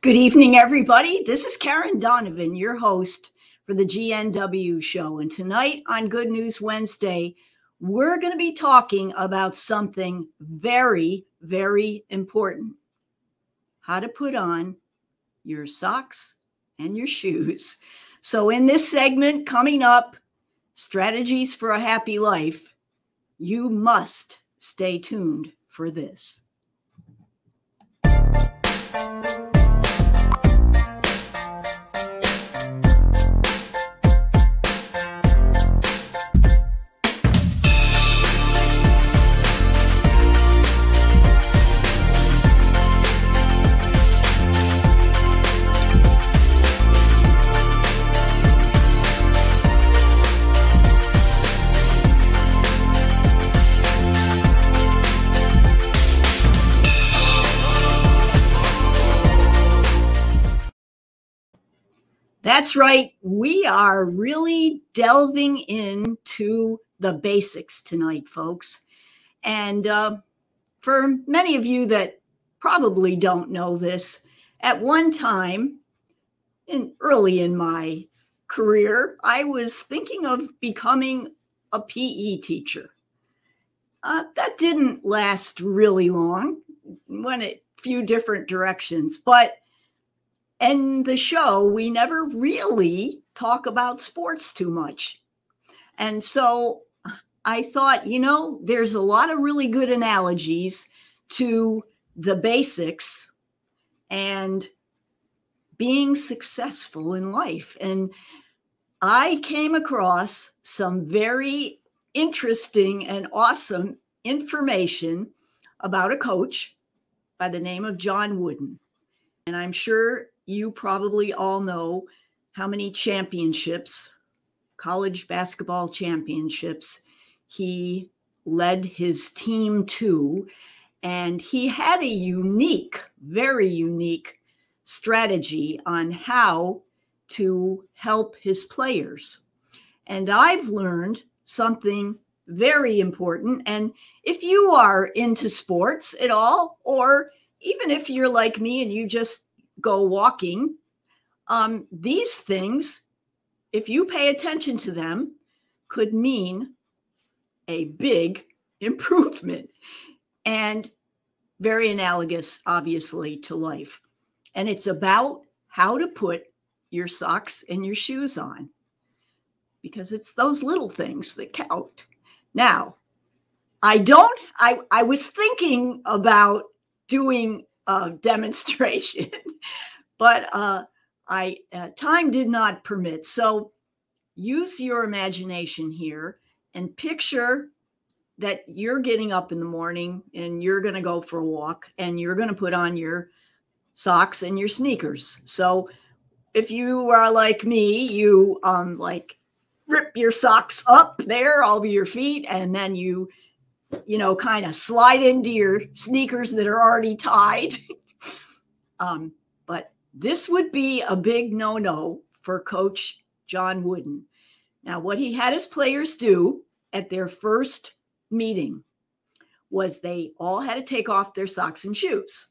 Good evening, everybody. This is Karen Donovan, your host for the GNW show. And tonight on Good News Wednesday, we're going to be talking about something very, very important. How to put on your socks and your shoes. So in this segment coming up, Strategies for a Happy Life, you must stay tuned for this. That's right. We are really delving into the basics tonight, folks. And for many of you that probably don't know this, at one time, early in my career, I was thinking of becoming a PE teacher. That didn't last really long. Went a few different directions, but in the show, we never really talk about sports too much. And so I thought, there's a lot of really good analogies to the basics and being successful in life. And I came across some very interesting and awesome information about a coach by the name of John Wooden. And I'm sure you probably all know how many championships, college basketball championships, he led his team to. And he had a unique, very unique strategy on how to help his players. And I've learned something very important. And if you are into sports at all, or even if you're like me and you just go walking, these things, if you pay attention to them, could mean a big improvement, and very analogous, obviously, to life. And it's about how to put your socks and your shoes on, because it's those little things that count. Now, I was thinking about doing a demonstration, but time did not permit. So use your imagination here and picture that you're getting up in the morning and you're going to go for a walk and you're going to put on your socks and your sneakers. So if you are like me, you rip your socks up there over your feet, and then you kind of slide into your sneakers that are already tied. But this would be a big no-no for Coach John Wooden. Now, what he had his players do at their first meeting was they all had to take off their socks and shoes.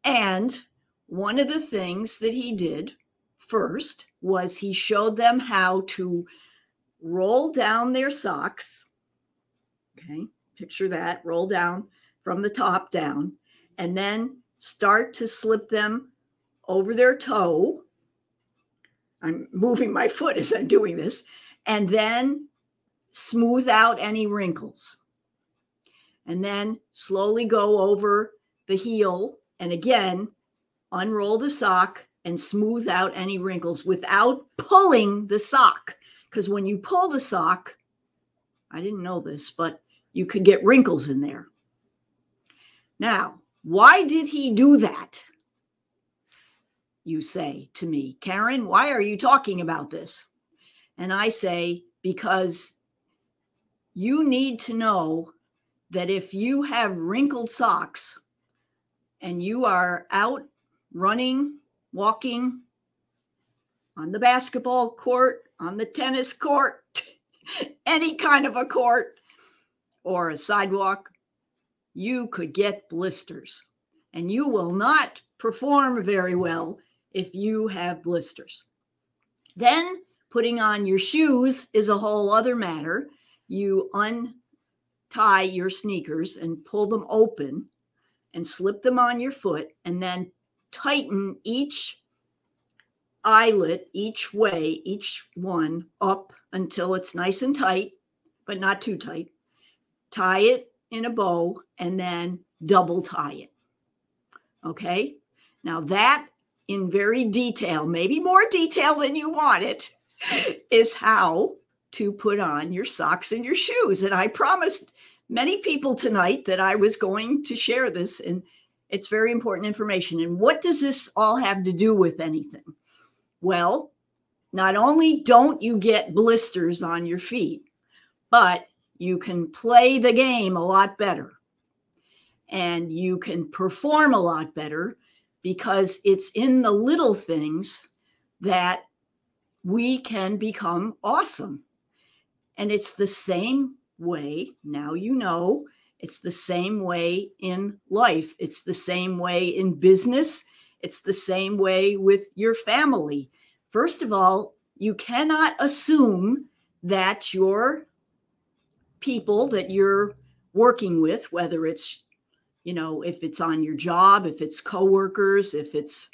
And one of the things that he did first was he showed them how to roll down their socks. Okay. Picture that, roll down from the top down, and then start to slip them over their toe. I'm moving my foot as I'm doing this, and then smooth out any wrinkles. And then slowly go over the heel, and again, unroll the sock and smooth out any wrinkles without pulling the sock. Because when you pull the sock, I didn't know this, but you could get wrinkles in there. Now, why did he do that? You say to me, Karen, why are you talking about this? And I say, because you need to know that if you have wrinkled socks and you are out running, walking on the basketball court, on the tennis court, any kind of a court, or a sidewalk, you could get blisters. and you will not perform very well if you have blisters. Then putting on your shoes is a whole other matter. You untie your sneakers and pull them open and slip them on your foot, and then tighten each eyelet each way, each one up until it's nice and tight, but not too tight. Tie it in a bow and then double tie it. Okay? Now that in very detail, maybe more detail than you wanted, is how to put on your socks and your shoes. And I promised many people tonight that I was going to share this, and it's very important information. And what does this all have to do with anything? Well, not only don't you get blisters on your feet, but you can play the game a lot better. And you can perform a lot better because it's in the little things that we can become awesome. And it's the same way, now you know, it's the same way in life. It's the same way in business. It's the same way with your family. First of all, you cannot assume that your people that you're working with, whether it's, if it's on your job, if it's coworkers, if it's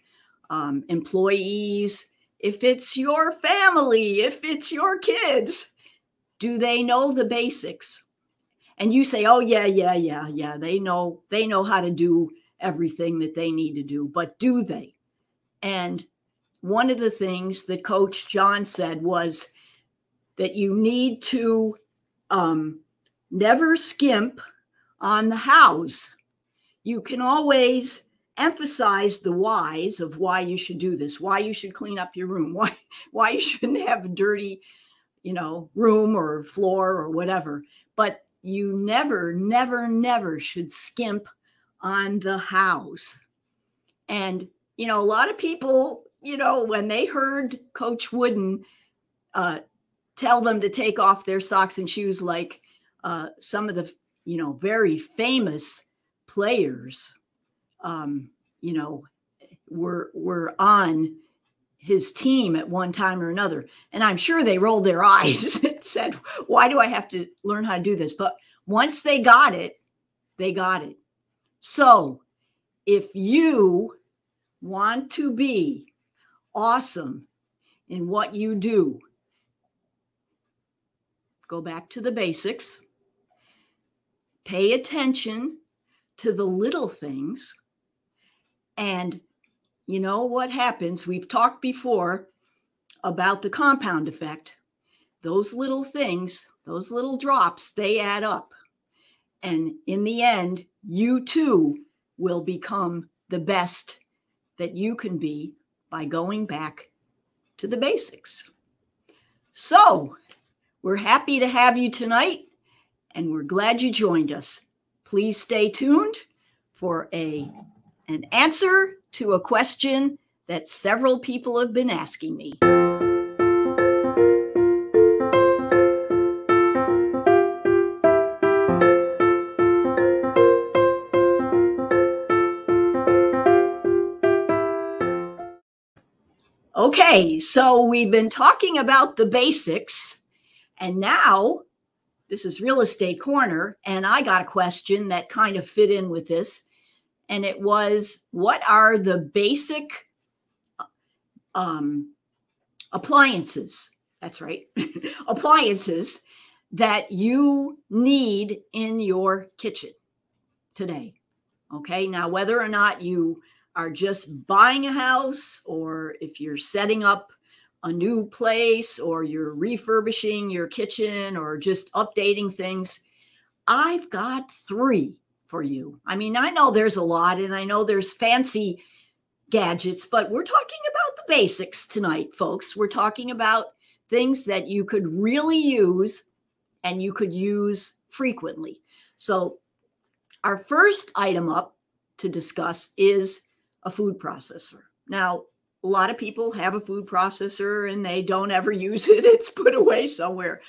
employees, if it's your family, if it's your kids, do they know the basics? And you say, oh, yeah, they know how to do everything that they need to do, but do they? And one of the things that Coach John said was that you need to never skimp on the hows. You can always emphasize the whys of why you should do this, why you should clean up your room, why you shouldn't have a dirty, room or floor or whatever. But you never should skimp on the hows. And, a lot of people, when they heard Coach Wooden tell them to take off their socks and shoes, like some of the, very famous players, were on his team at one time or another. And I'm sure they rolled their eyes and said, why do I have to learn how to do this? But once they got it, they got it. So if you want to be awesome in what you do, go back to the basics, pay attention to the little things, and what happens? We've talked before about the compound effect. Those little things, those little drops, they add up. And in the end, you too will become the best that you can be by going back to the basics. So we're happy to have you tonight, and we're glad you joined us. Please stay tuned for an answer to a question that several people have been asking me. Okay, so we've been talking about the basics, and now this is Real Estate Corner, and I got a question that kind of fit in with this. And it was, what are the basic appliances? That's right. Appliances that you need in your kitchen today. Okay. Now, whether or not you are just buying a house, or if you're setting up a new place, or you're refurbishing your kitchen, or just updating things, I've got 3 for you. I mean, I know there's a lot, and I know there's fancy gadgets, but we're talking about the basics tonight, folks. We're talking about things that you could really use and you could use frequently. So our first item up to discuss is a food processor. Now, a lot of people have a food processor and they don't ever use it. It's put away somewhere.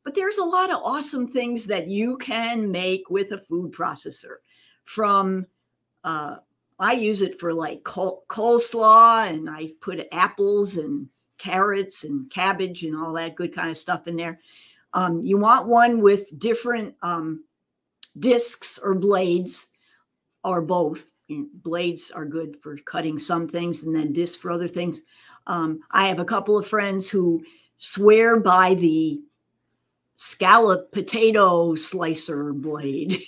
But there's a lot of awesome things that you can make with a food processor, from a I use it for like coleslaw, and I put apples and carrots and cabbage and all that good kind of stuff in there. You want one with different discs or blades, or both. Blades are good for cutting some things, and then discs for other things. I have a couple of friends who swear by the scallop potato slicer blade.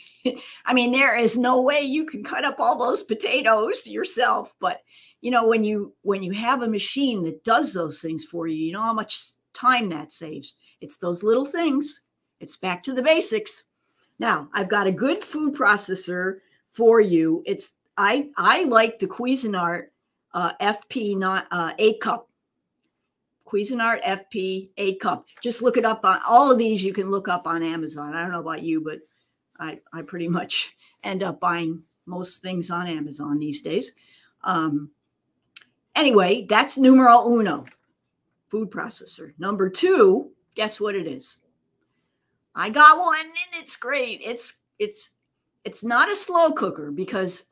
I mean, there is no way you can cut up all those potatoes yourself, but you know, when you have a machine that does those things for you, you know how much time that saves. It's those little things. It's back to the basics. Now, I've got a good food processor for you. I like the Cuisinart FP, not 8-cup. Cuisinart FP 8-cup. Just look it up on all of these. You can look up on Amazon. I don't know about you, but I pretty much end up buying most things on Amazon these days. Anyway, that's numero uno, food processor. Number two, guess what it is? I got one, and it's great. It's not a slow cooker, because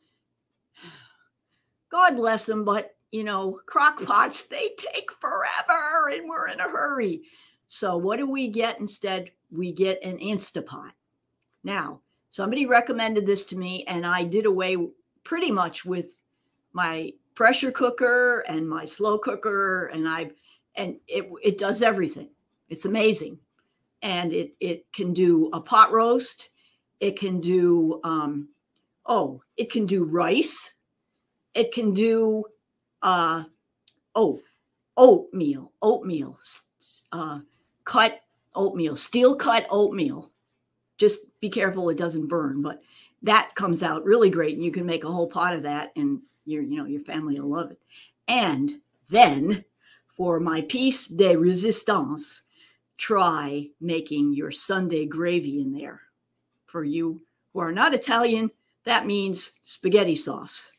God bless them, but you know, crock pots, they take forever, and we're in a hurry. So what do we get instead? We get an Instapot. Now, somebody recommended this to me, and I did away pretty much with my pressure cooker and my slow cooker, and it does everything. It's amazing. And it can do a pot roast. It can do it can do rice. It can do oatmeal, cut oatmeal, steel cut oatmeal. Just be careful it doesn't burn, but that comes out really great, and you can make a whole pot of that, and your family will love it. And then for my piece de resistance, try making your Sunday gravy in there. For you who are not Italian, that means spaghetti sauce.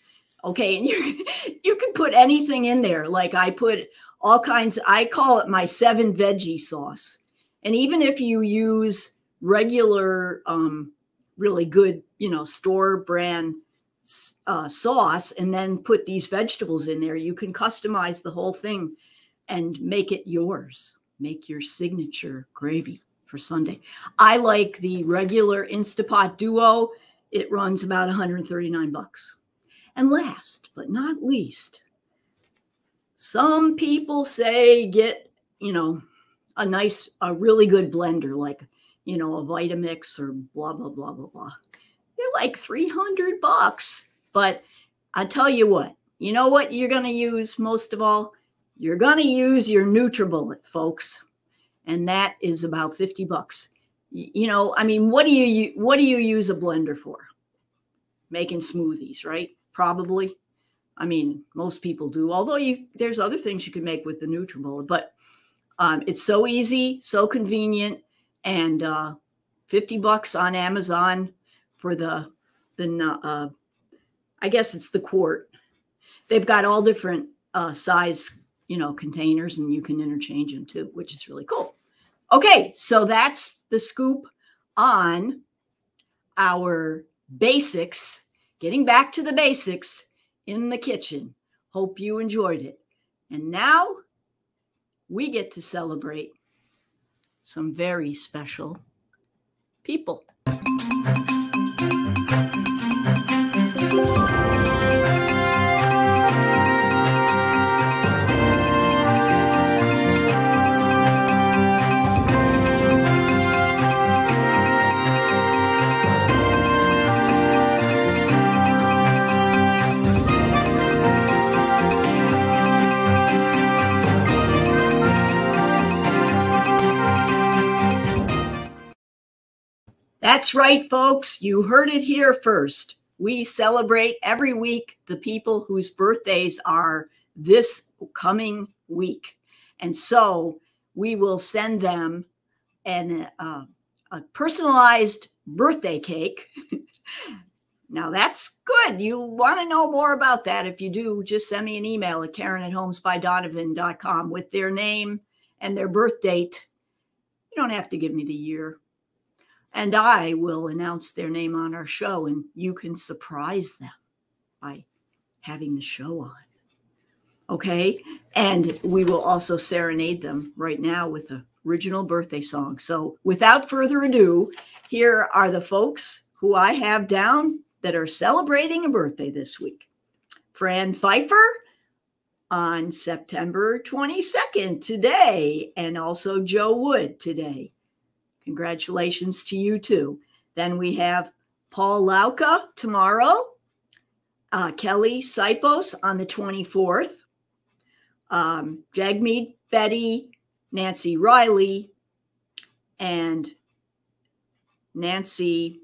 Okay, and you can put anything in there. Like I put all kinds, I call it my 7 veggie sauce. And even if you use regular, really good, store brand sauce, and then put these vegetables in there, you can customize the whole thing and make it yours. Make your signature gravy for Sunday. I like the regular Instapot Duo. It runs about $139. And last but not least, some people say get, a really good blender, like, a Vitamix or blah, blah, blah, blah, blah. They're like $300. But I tell you what you're going to use most of all? You're going to use your NutriBullet, folks. And that is about $50. What do you use a blender for? Making smoothies, right? Probably. Most people do. Although there's other things you can make with the NutriBullet, but it's so easy, so convenient, and $50 on Amazon for the I guess it's the quart. They've got all different size, containers, and you can interchange them too, which is really cool. Okay, so that's the scoop on our basics. Getting back to the basics in the kitchen. Hope you enjoyed it. And now we get to celebrate some very special people. That's right, folks. You heard it here first. We celebrate every week the people whose birthdays are this coming week. And so we will send them a personalized birthday cake. Now that's good. You want to know more about that? If you do, just send me an email at Karen@homesbydonovan.com with their name and their birth date. You don't have to give me the year. And I will announce their name on our show, and you can surprise them by having the show on. Okay, and we will also serenade them right now with the original birthday song. So without further ado, here are the folks who I have down that are celebrating a birthday this week. Fran Pfeiffer on September 22nd today, and also Joe Wood today. Congratulations to you too. Then we have Paul Lauka tomorrow, Kelly Sipos on the 24th, Jagmeet Betty, Nancy Riley, and Nancy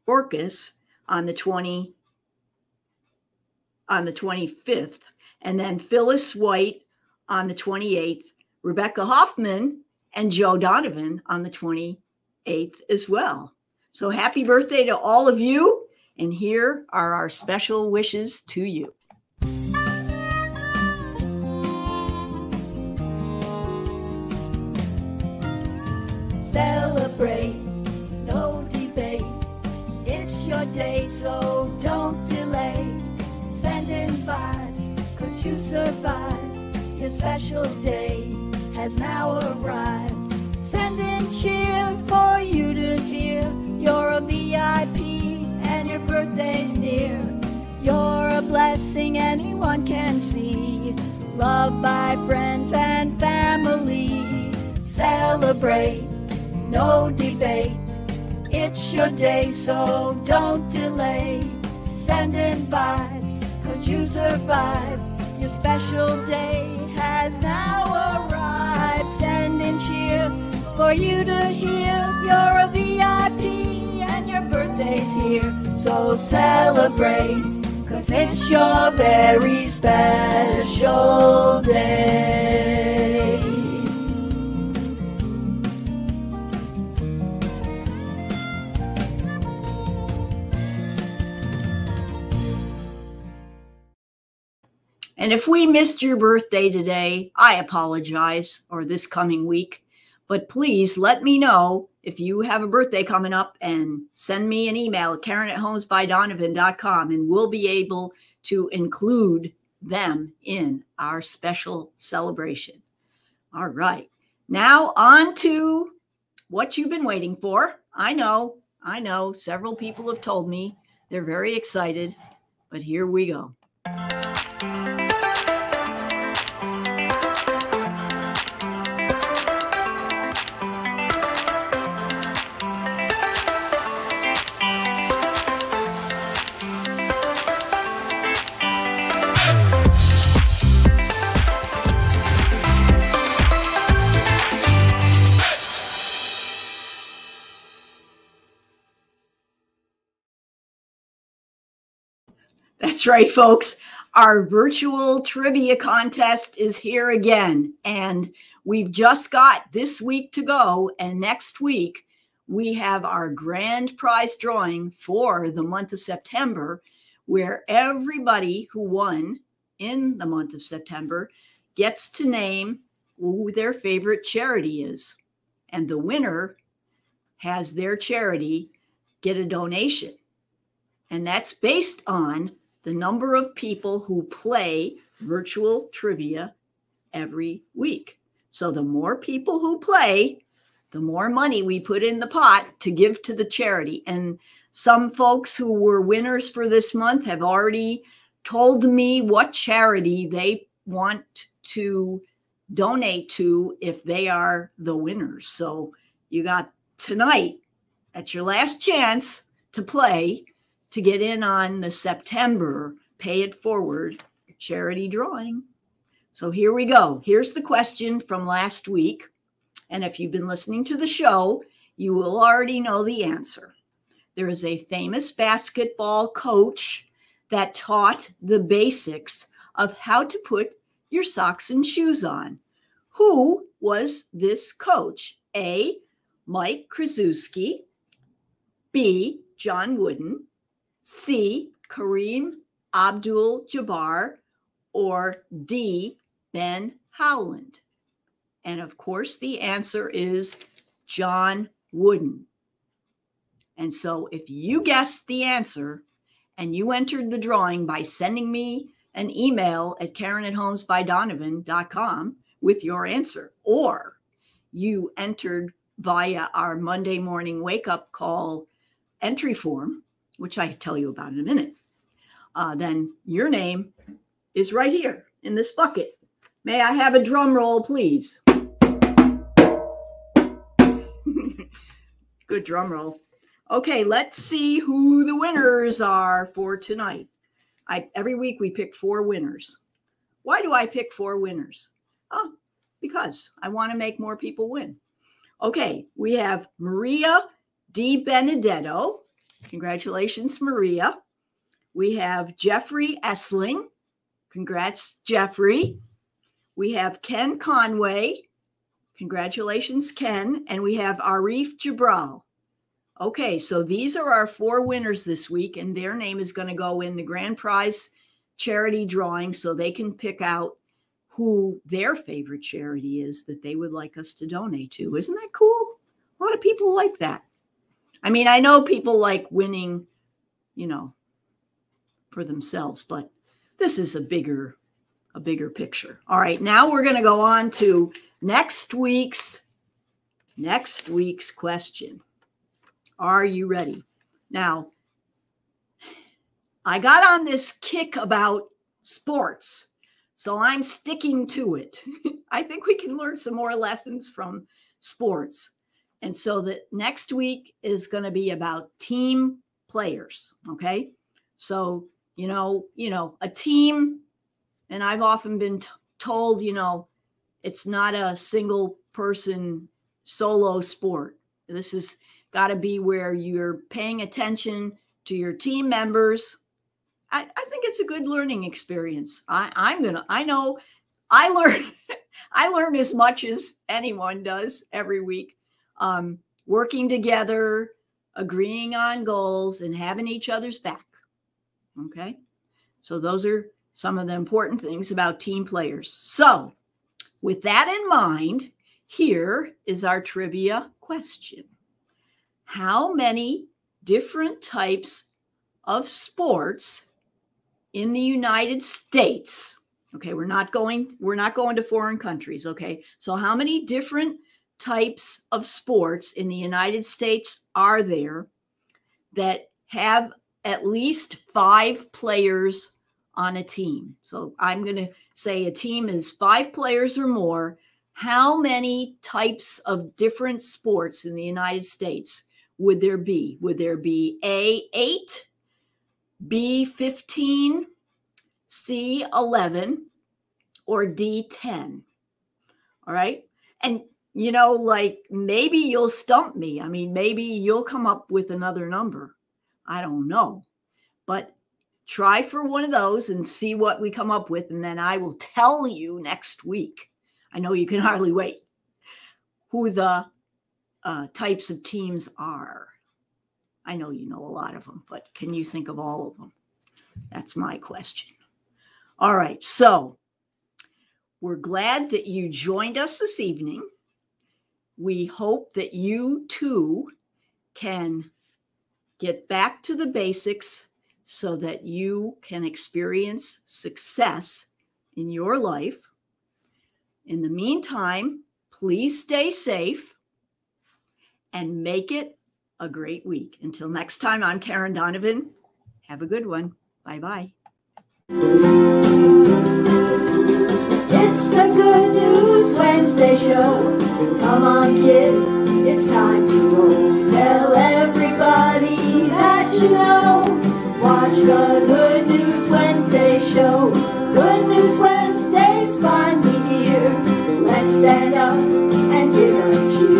Orcus on the 25th, and then Phyllis White on the 28th, Rebecca Hoffman and Joe Donovan on the 28th as well. So happy birthday to all of you, and here are our special wishes to you. Celebrate, no debate. It's your day, so don't delay. Send in vibes, 'cause you survived. Your special day has now arrived. Send in cheer for you to hear. You're a VIP and your birthday's near. You're a blessing anyone can see. Loved by friends and family. Celebrate, no debate. It's your day, so don't delay. Send in vibes, 'cause you survived. Your special day has now arrived. Send in cheer for you to hear. You're a VIP and your birthday's here. So celebrate, 'cause it's your very special day. And if we missed your birthday today, I apologize, or this coming week. But please let me know if you have a birthday coming up, and send me an email at Karen@homesbydonovan.com, and we'll be able to include them in our special celebration. All right. Now on to what you've been waiting for. I know, several people have told me they're very excited, but here we go. That's right, folks. Our virtual trivia contest is here again, and we've just got this week to go, and next week we have our grand prize drawing for the month of September, where everybody who won in the month of September gets to name who their favorite charity is, and the winner has their charity get a donation, and that's based on the number of people who play virtual trivia every week. So the more people who play, the more money we put in the pot to give to the charity. And some folks who were winners for this month have already told me what charity they want to donate to if they are the winners. So you got tonight, that's your last chance to play, to get in on the September Pay It Forward charity drawing. So here we go. Here's the question from last week. And if you've been listening to the show, you will already know the answer. There is a famous basketball coach that taught the basics of how to put your socks and shoes on. Who was this coach? A, Mike Krzyzewski. B, John Wooden. C, Kareem Abdul-Jabbar, or D, Ben Howland? And of course, the answer is John Wooden. And so if you guessed the answer and you entered the drawing by sending me an email at Karen@homesbydonovan.com with your answer, or you entered via our Monday morning wake-up call entry form, which I tell you about in a minute, then your name is right here in this bucket. May I have a drum roll, please? Good drum roll. Okay, let's see who the winners are for tonight. Every week we pick 4 winners. Why do I pick 4 winners? Oh, because I want to make more people win. Okay, we have Maria Di Benedetto. Congratulations, Maria. We have Jeffrey Essling. Congrats, Jeffrey. We have Ken Conway. Congratulations, Ken. And we have Arif Jabral. Okay, so these are our 4 winners this week, and their name is going to go in the grand prize charity drawing so they can pick out who their favorite charity is that they would like us to donate to. Isn't that cool? A lot of people like that. I mean, I know people like winning, for themselves, but this is a bigger picture. All right, now we're going to go on to next week's question. Are you ready? Now, I got on this kick about sports, so I'm sticking to it. I think we can learn some more lessons from sports. And so the next week is going to be about team players, okay? So, a team, and I've often been told, it's not a single person solo sport. This has got to be where you're paying attention to your team members. I think it's a good learning experience. I learn as much as anyone does every week. Working together, agreeing on goals, and having each other's back. Okay? So those are some of the important things about team players. So with that in mind, here is our trivia question. How many different types of sports in the United States? Okay, we're not going to foreign countries, okay? So how many different types of sports in the United States are there that have at least 5 players on a team? So I'm going to say a team is 5 players or more. How many types of different sports in the United States would there be? Would there be A, 8, B, 15, C, 11, or D, 10? All right. And, maybe you'll stump me. I mean, maybe you'll come up with another number. I don't know. But try for one of those and see what we come up with. And then I will tell you next week. I know you can hardly wait. Who the types of teams are. I know you know a lot of them, but can you think of all of them? That's my question. All right, so we're glad that you joined us this evening. We hope that you too can get back to the basics so that you can experience success in your life. In the meantime, please stay safe and make it a great week. Until next time, I'm Karen Donovan. Have a good one. Bye-bye. It's the Good News Wednesday show. Come on, kids, it's time to roll. Tell everybody that you know. Watch the Good News Wednesday show. Good News Wednesday's finally here. Let's stand up and give a cheer.